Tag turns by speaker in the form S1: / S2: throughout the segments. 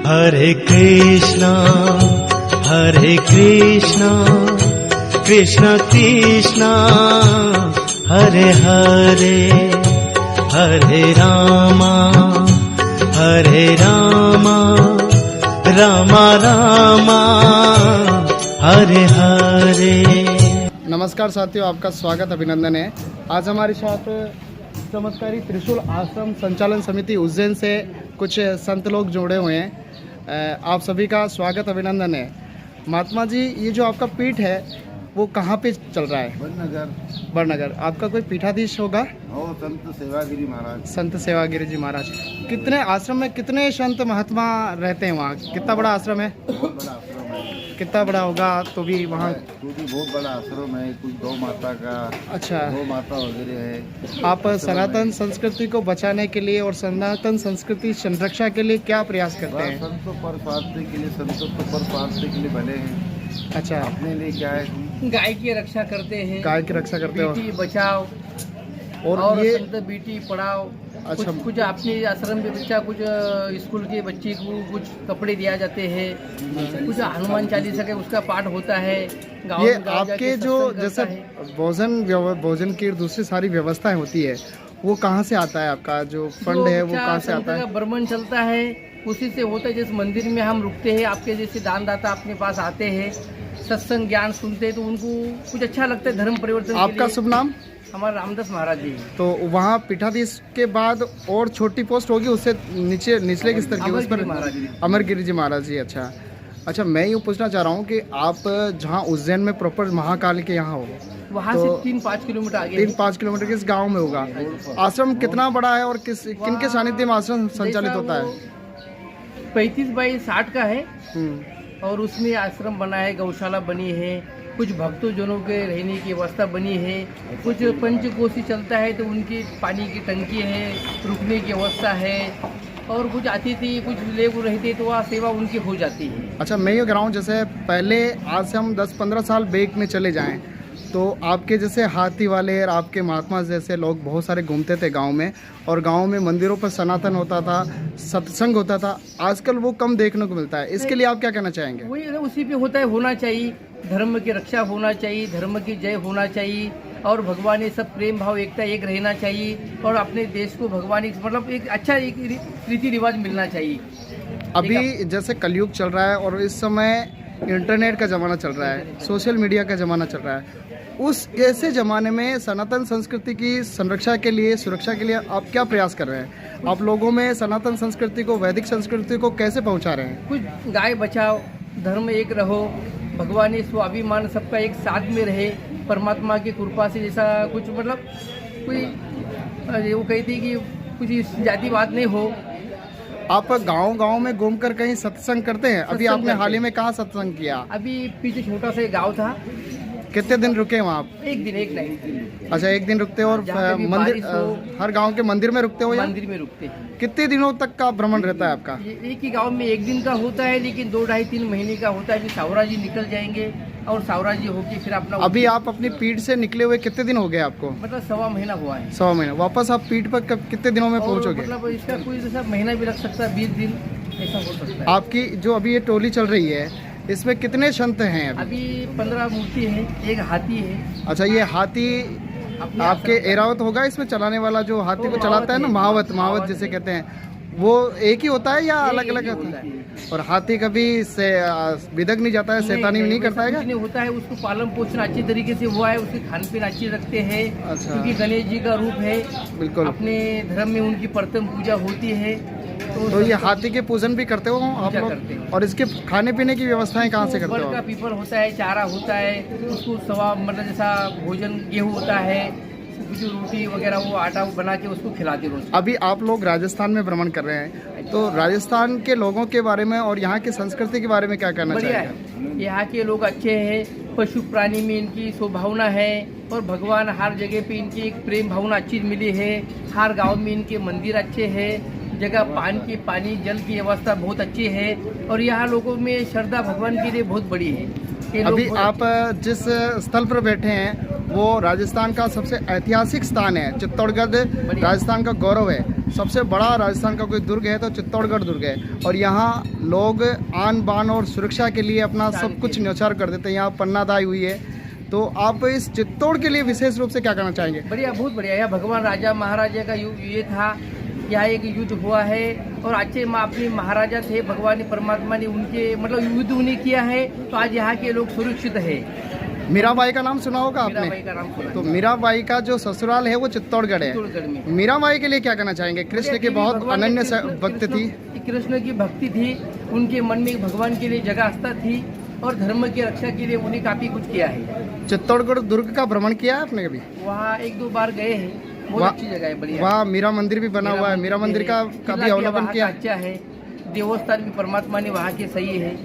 S1: हरे कृष्णा कृष्ण कृष्णा हरे हरे हरे रामा रामा रामा हरे हरे।
S2: नमस्कार साथियों, आपका स्वागत अभिनंदन है। आज हमारे साथ चमत्कारी त्रिशूल आश्रम संचालन समिति उज्जैन से कुछ संत लोग जुड़े हुए हैं। आप सभी का स्वागत अभिनंदन है। महात्मा जी, ये जो आपका पीठ है वो कहाँ पे चल रहा है? बड़नगर। आपका कोई पीठाधीश होगा?
S3: संत सेवागिरी महाराज।
S2: संत सेवागिरी जी महाराज। कितने आश्रम में कितने संत महात्मा रहते हैं वहाँ? कितना बड़ा आश्रम है?
S3: बहुत बड़ा आश्रम है।
S2: कितना बड़ा होगा तो भी वहाँ?
S3: तो भी बहुत बड़ा आश्रम है। कुछ गौ माता का,
S2: अच्छा,
S3: गौ माता वगैरह है।
S2: आप सनातन संस्कृति को बचाने के लिए और सनातन संस्कृति संरक्षा के लिए क्या प्रयास करते हैं?
S3: संतों पर स्वार्थ के लिए, संतों पर स्वार्थ के लिए बने हैं।
S2: अच्छा,
S3: अपने लिए क्या है?
S4: गाय की रक्षा करते हैं।
S2: गाय की रक्षा करते हो
S4: बेटी बचाओ
S2: और ये
S4: संत बेटी पढ़ाओ।
S2: अच्छा,
S4: कुछ अपने आश्रम के बच्चा, कुछ स्कूल के बच्चे को कुछ कपड़े दिया जाते हैं, कुछ हनुमान चालीसा का उसका पाठ होता है। गाँव
S2: ये
S4: में गाँव
S2: आपके
S4: जाके
S2: जो
S4: सत्संग
S2: जैसे
S4: करता है।
S2: भोजन की दूसरी सारी व्यवस्थाएं होती है वो कहाँ से आता है? आपका जो फंड है वो कहाँ से आता है?
S4: बर्मन चलता है, उसी से होता है। जैसे मंदिर में हम रुकते हैं, आपके जैसे दानदाता अपने पास आते हैं, सत्संग ज्ञान सुनते हैं, तो उनको कुछ अच्छा लगता है धर्म परिवर्तन।
S2: आपका शुभ नाम?
S4: हमारा रामदास महाराज जी।
S2: तो वहाँ पीठाधीश के बाद और छोटी पोस्ट होगी उससे निचले स्तर की, उस पर अमरगिरी जी महाराज जी। अच्छा, मैं यूँ पूछना चाह रहा हूँ कि आप जहाँ उज्जैन में प्रॉपर महाकाल के यहाँ हो,
S4: वहाँ
S2: तो
S4: से 3-5 किलोमीटर आगे,
S2: 3-5 किलोमीटर किस गांव में होगा? आश्रम कितना बड़ा है और किनके सानिध्य में आश्रम संचालित होता है?
S4: 35x60 का है और उसमें आश्रम बना है, गौशाला बनी है, कुछ भक्तों जनों के रहने की व्यवस्था बनी है, कुछ पंचकोशी चलता है तो उनकी पानी की टंकी है, रुकने की व्यवस्था है, और कुछ अतिथि कुछ लेबर रहते तो वहाँ सेवा उनकी हो जाती है।
S2: अच्छा, मैं ये कह रहा हूँ जैसे पहले आज से हम 10-15 साल बैक में चले जाएं तो आपके जैसे हाथी वाले और आपके महात्मा जैसे लोग बहुत सारे घूमते थे गांव में, और गांव में मंदिरों पर सनातन होता था, सत्संग होता था। आजकल वो कम देखने को मिलता है। इसके लिए आप क्या कहना चाहेंगे?
S4: वही है, उसी पे होता है, होना चाहिए। धर्म की रक्षा होना चाहिए, धर्म की जय होना चाहिए, और भगवान ये सब प्रेम भाव एकता एक रहना चाहिए, और अपने देश को भगवान मतलब एक अच्छा एक रीति रिवाज मिलना चाहिए।
S2: अभी जैसे कलयुग चल रहा है और इस समय इंटरनेट का ज़माना चल रहा है, सोशल मीडिया का ज़माना चल रहा है, उस ऐसे ज़माने में सनातन संस्कृति की संरक्षा के लिए, सुरक्षा के लिए आप क्या प्रयास कर रहे हैं? आप लोगों में सनातन संस्कृति को, वैदिक संस्कृति को कैसे पहुंचा रहे हैं?
S4: कुछ गाय बचाओ, धर्म एक रहो, भगवान स्वाभिमान सबका एक साथ में रहे, परमात्मा की कृपा से। जैसा कुछ मतलब कोई वो कहती कि कुछ जातिवाद नहीं हो।
S2: आप गांव में घूमकर कहीं सत्संग करते हैं? अभी आपने हाल ही में कहाँ सत्संग किया?
S4: अभी पीछे छोटा सा गांव था।
S2: कितने दिन रुके वहाँ आप?
S4: एक नाइट।
S2: अच्छा, एक दिन रुकते हो और मंदिर, हर गांव के मंदिर में रुकते हो या
S4: मंदिर में रुकते हैं?
S2: कितने दिनों तक का भ्रमण रहता है आपका?
S4: एक ही गांव में एक दिन का होता है, लेकिन 2-2.5-3 महीने का होता है। अभी सावरा जी निकल जाएंगे और सावरा जी होके फिर अपना।
S2: अभी आप अपनी पीठ से निकले हुए कितने दिन हो गए आपको?
S4: मतलब 1.25 महीना हुआ है।
S2: 1.25 महीना। वापस आप पीठ पर कितने दिनों में पहुँचोगे?
S4: मतलब इसका कोई जैसा महीना भी लग सकता है, 20 दिन ऐसा हो सकता है।
S2: आपकी जो अभी ये टोली चल रही है इसमें कितने संत हैं
S4: अभी 15 मूर्ति है, एक हाथी है।
S2: अच्छा, ये हाथी आपके एरावत होगा इसमें चलाने वाला, जो हाथी को चलाता है ना, महावत जिसे कहते हैं, वो एक ही होता है या अलग अलग होता है? और हाथी कभी से बिदक नहीं जाता है, शैतानी नहीं करता है?
S4: नहीं होता है, उसको पालन पोषण अच्छी तरीके से हुआ है, उसके खान पीन अच्छी रखते हैं।
S2: अच्छा,
S4: क्योंकि गणेश जी का रूप है,
S2: बिल्कुल। अपने
S4: धर्म में उनकी प्रथम पूजा होती है।
S2: तो ये हाथी के पूजन भी करते हो आप लोग? और इसके खाने पीने की व्यवस्थाएं कहाँ से करते हो?
S4: का पीपल होता है, चारा होता है, उसको सवा मतलब जैसा भोजन गेहूँ होता है, कुछ रोटी वगैरह वो आटा बना के उसको खिलाते रोज।
S2: अभी आप लोग राजस्थान में भ्रमण कर रहे हैं, तो राजस्थान के लोगों के बारे में और यहाँ की संस्कृति के बारे में क्या कहना चाहिए?
S4: यहाँ के लोग अच्छे हैं, पशु प्राणी में इनकी स्वभावना है, और भगवान हर जगह पे इनकी एक प्रेम भावना अच्छी मिली है। हर गांव में इनके मंदिर अच्छे हैं, जगह पानी जल की व्यवस्था बहुत अच्छी है, और यहाँ लोगों में श्रद्धा भगवान के लिए बहुत बड़ी है।
S2: अभी आप जिस स्थल पर बैठे हैं वो राजस्थान का सबसे ऐतिहासिक स्थान है। चित्तौड़गढ़ राजस्थान का गौरव है। सबसे बड़ा राजस्थान का कोई दुर्ग है तो चित्तौड़गढ़ दुर्ग है, और यहाँ लोग आन बान और सुरक्षा के लिए अपना सब कुछ न्यौछावर कर देते हैं। यहाँ पन्नादाई हुई है, तो आप इस चित्तौड़ के लिए विशेष रूप से क्या कहना चाहेंगे?
S4: बढ़िया, बहुत बढ़िया। यहाँ भगवान राजा महाराजा का ये था, यहाँ एक युद्ध हुआ है और अच्छे अपने महाराजा थे, भगवान परमात्मा ने उनके मतलब युद्ध उन्हें किया है, तो आज यहाँ के लोग सुरक्षित है।
S2: मीराबाई का नाम सुना होगा आपने?
S4: मीराबाई का नाम सुना।
S2: तो मीराबाई का जो ससुराल है वो चित्तौड़गढ़ है।
S4: चित्तौड़गढ़ में
S2: मीराबाई के लिए क्या कहना चाहेंगे? कृष्ण की बहुत अनन्य भक्त थी,
S4: कृष्ण की भक्ति थी, उनके मन में भगवान के लिए जगह आस्था थी और धर्म की रक्षा के लिए उन्हें काफी कुछ किया है।
S2: चित्तौड़गढ़ दुर्ग का भ्रमण किया है आपने कभी?
S4: वहाँ 1-2 बार गए हैं, बहुत अच्छी जगह है, बढ़िया।
S2: वहाँ मीरा मंदिर भी बना हुआ है, मीरा मंदिर का कभी अवलोकन किया?
S4: अच्छा है, देवस्थान भी परमात्मा ने वहाँ के सही है।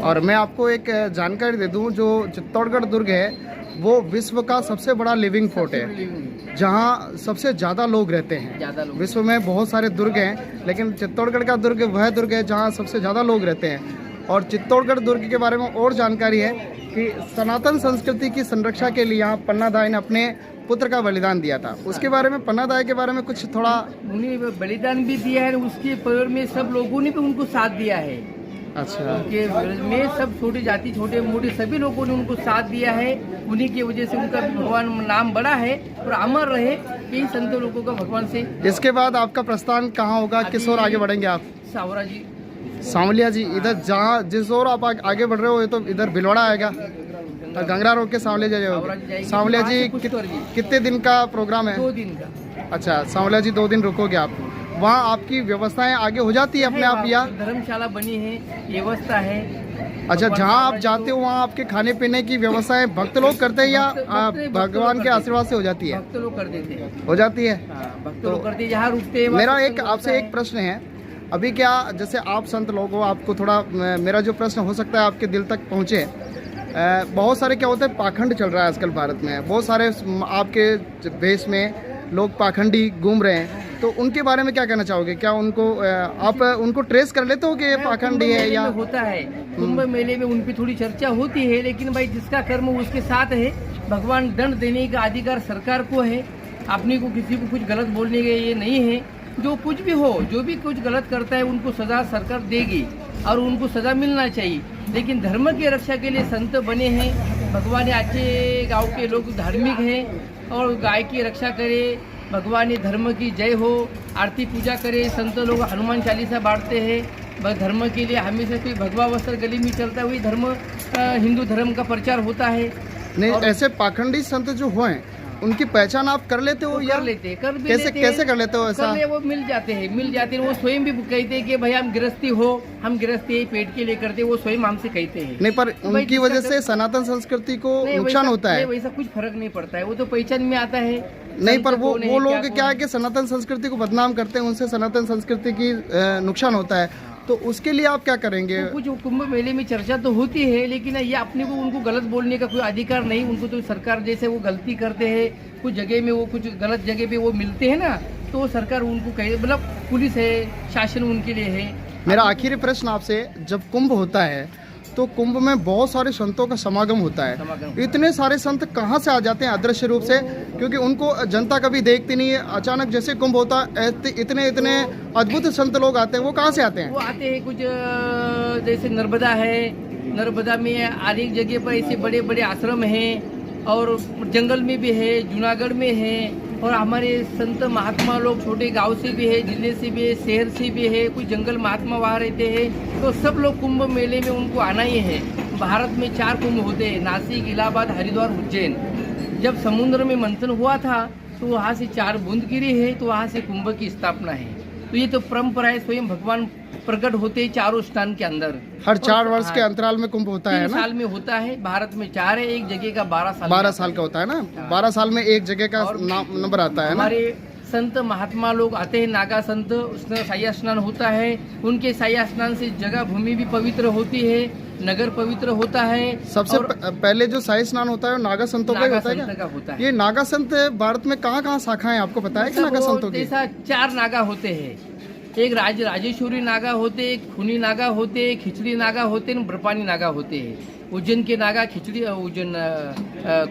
S2: और मैं आपको एक जानकारी दे दूं, जो चित्तौड़गढ़ दुर्ग है वो विश्व का सबसे बड़ा लिविंग फोर्ट है, जहां सबसे ज़्यादा लोग रहते हैं। विश्व में बहुत सारे दुर्ग हैं, लेकिन चित्तौड़गढ़ का दुर्ग वह दुर्ग है जहां सबसे ज़्यादा लोग रहते हैं। और चित्तौड़गढ़ दुर्ग के बारे में और जानकारी है कि सनातन संस्कृति की संरक्षा के लिए यहाँ पन्नादाई ने अपने पुत्र का बलिदान दिया था। उसके बारे में, पन्नादाई के बारे में कुछ थोड़ा?
S4: उन्हें बलिदान भी दिया है, उसके परिवार में सब लोगों ने भी उनको साथ दिया है।
S2: अच्छा,
S4: उनके में सब छोटी जाति, छोटे मोटे सभी लोगों ने उनको साथ दिया है। उन्हीं की वजह से उनका भगवान नाम बड़ा है और अमर रहे। कई संत लोगों का भगवान से। इसके
S2: बाद आपका प्रस्थान कहाँ होगा, किस ओर आगे बढ़ेंगे आप?
S4: सावरा जी,
S2: सांवलिया जी, इधर जहाँ जिस ओर आप आगे बढ़ रहे हो, ये तो इधर भिलवाड़ा आएगा, गंगरा रोड के सांवलिया जाओगे। सांवलिया जी कितने दिन का प्रोग्राम है?
S4: 2 दिन का।
S2: अच्छा, सांवलिया जी 2 दिन रुकोगे आप? वहाँ आपकी व्यवस्थाएं आगे हो जाती है अपने आप या?
S4: धर्मशाला बनी है, व्यवस्था है।
S2: अच्छा, जहाँ आप जाते हो वहाँ आपके खाने पीने की व्यवस्थाएं भक्त लोग करते हैं या भगवान के आशीर्वाद से हो जाती है?
S4: भक्त लोग कर देते हैं।
S2: हो जाती है,
S4: भक्त लोग करते हैं, यहाँ रुकते हैं।
S2: मेरा एक आपसे एक प्रश्न है, अभी क्या जैसे आप संत लोग हो, आपको थोड़ा मेरा जो प्रश्न हो सकता है आपके दिल तक पहुँचे। बहुत सारे क्या होता है, पाखंड चल रहा है आजकल भारत में, बहुत सारे आपके देश में लोग पाखंडी घूम रहे हैं, तो उनके बारे में क्या कहना चाहोगे? क्या उनको आप उनको ट्रेस कर लेते हो कि ये पाखंडी है या?
S4: होता है कुंभ मेले में उनकी थोड़ी चर्चा होती है, लेकिन भाई जिसका कर्म उसके साथ है। भगवान दंड देने का अधिकार सरकार को है, अपने को किसी को कुछ गलत बोलने का ये नहीं है। जो कुछ भी हो, जो भी कुछ गलत करता है उनको सजा सरकार देगी और उनको सजा मिलना चाहिए। लेकिन धर्म की रक्षा के लिए संत बने हैं, भगवान अच्छे गांव के लोग धार्मिक हैं और गाय की रक्षा करे, भगवान धर्म की जय हो, आरती पूजा करे। संत लोग हनुमान चालीसा बांटते हैं धर्म के लिए। हमेशा कोई भगवा वस्त्र गली में चलता है, वही धर्म हिंदू धर्म का प्रचार होता है।
S2: नहीं, ऐसे पाखंडी संत जो हुए उनकी पहचान आप कर लेते हो या?
S4: कर लेते हैं,
S2: कैसे कर लेते हो ऐसा?
S4: वो मिल जाते हैं। वो स्वयं भी कहते हैं कि भाई हम गृहस्थी हो, हम गृहस्थी पेट के लिए करते, वो स्वयं हमसे कहते हैं।
S2: नहीं, पर उनकी वजह से सनातन संस्कृति को नुकसान होता है।
S4: वैसा कुछ फर्क नहीं पड़ता है, वो तो पहचान में आता है।
S2: नहीं, पर वो लोग क्या है कि सनातन संस्कृति को बदनाम करते हैं, उनसे सनातन संस्कृति की नुकसान होता है, तो उसके लिए आप क्या करेंगे?
S4: तो कुछ कुंभ मेले में चर्चा तो होती है, लेकिन ये अपने को उनको गलत बोलने का कोई अधिकार नहीं। उनको तो सरकार जैसे वो गलती करते हैं, कुछ जगह में वो कुछ गलत जगह पे वो मिलते हैं ना, तो सरकार उनको कहे, मतलब पुलिस है, शासन उनके लिए है।
S2: मेरा आखिरी प्रश्न आपसे, जब कुंभ होता है तो कुंभ में बहुत सारे संतों का समागम होता है। इतने सारे संत कहाँ से आ जाते हैं अदृश्य रूप से, क्योंकि उनको जनता कभी देखती नहीं है। अचानक जैसे कुंभ होता है, इतने अद्भुत संत लोग आते हैं, वो कहाँ से आते हैं?
S4: वो आते हैं कुछ जैसे नर्मदा है, नर्मदा में अनेक जगह पर ऐसे बड़े बड़े आश्रम हैं और जंगल में भी है, जूनागढ़ में है। और हमारे संत महात्मा लोग छोटे गांव से भी है, जिले से भी है, शहर से भी है, कुछ जंगल महात्मा वहाँ रहते हैं। तो सब लोग कुंभ मेले में उनको आना ही है। भारत में 4 कुंभ होते हैं, नासिक, इलाहाबाद, हरिद्वार, उज्जैन। जब समुद्र में मंथन हुआ था तो वहाँ से 4 बूंद गिरी है, तो वहाँ से कुंभ की स्थापना है। तो ये तो परंपरा है, स्वयं भगवान प्रकट होते हैं चारों स्थान के अंदर।
S2: हर 4 वर्ष के अंतराल में कुंभ होता है ना?
S4: 3 साल में होता है। भारत में 4 है, एक जगह का
S2: 12 साल का होता है ना? 12 साल में एक जगह का नंबर आता है ना?
S4: हमारे संत महात्मा लोग आते हैं, नागा संत, उसमें साया स्नान होता है। उनके साया स्नान से जगह भूमि भी पवित्र होती है, नगर पवित्र होता है।
S2: सबसे पहले जो साया स्नान होता है नागा संतों का होता है। ये नागा संत भारत में कहाँ शाखाएं आपको पता है कि नागा संतों की?
S4: जैसा 4 नागा होते हैं, एक राजेश्वरी नागा होते, एक खूनी नागा होते, खिचड़ी नागा होते, ब्रपानी नागा होते हैं। उज्जैन के नागा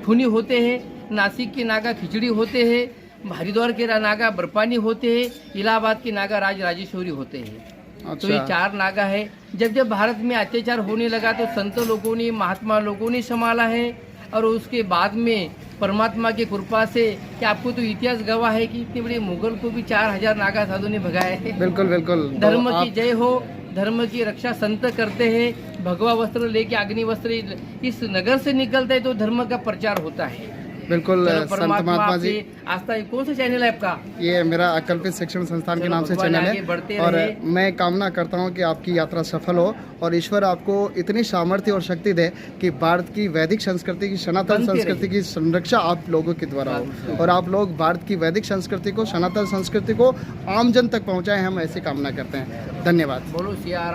S4: खूनी होते हैं, नासिक के नागा खिचड़ी होते हैं, हरिद्वार के नागा बर्फानी होते हैं, इलाहाबाद के नागा राज राजेश्वरी होते हैं। तो ये 4 नागा है। जब जब भारत में अत्याचार होने लगा तो संत लोगों ने, महात्मा लोगों ने संभाला है, और उसके बाद में परमात्मा की कृपा से कि आपको तो इतिहास गवाह है कि इतने बड़े मुगल को भी 4000 नागा साधु ने भगाए है।
S2: बिल्कुल बिल्कुल।
S4: धर्म
S2: तो
S4: की जय हो, धर्म की रक्षा संत करते हैं। भगवा वस्त्र लेके, अग्नि वस्त्र इस नगर से निकलते हैं तो धर्म का प्रचार होता है।
S2: बिल्कुल
S4: चलो,
S2: संत
S4: परमात्मा
S2: महात्मा जी,
S4: आपसे आस्था। कौन सा चैनल है आपका?
S2: ये मेरा अकल्पित शिक्षण संस्थान के
S4: चलो,
S2: नाम से
S4: भगवान
S2: चैनल
S4: आगे बढ़ते
S2: है, और
S4: रहे।
S2: मैं कामना करता हूँ कि आपकी यात्रा सफल हो और ईश्वर आपको इतनी सामर्थ्य और शक्ति दे कि भारत की वैदिक संस्कृति की, सनातन
S4: बनती
S2: संस्कृति की संरक्षा आप लोगों के द्वारा हो, और आप लोग भारत की वैदिक संस्कृति को, सनातन संस्कृति को आम जन तक पहुँचाएं, हम ऐसी कामना करते हैं। धन्यवाद।
S4: बोलो सिया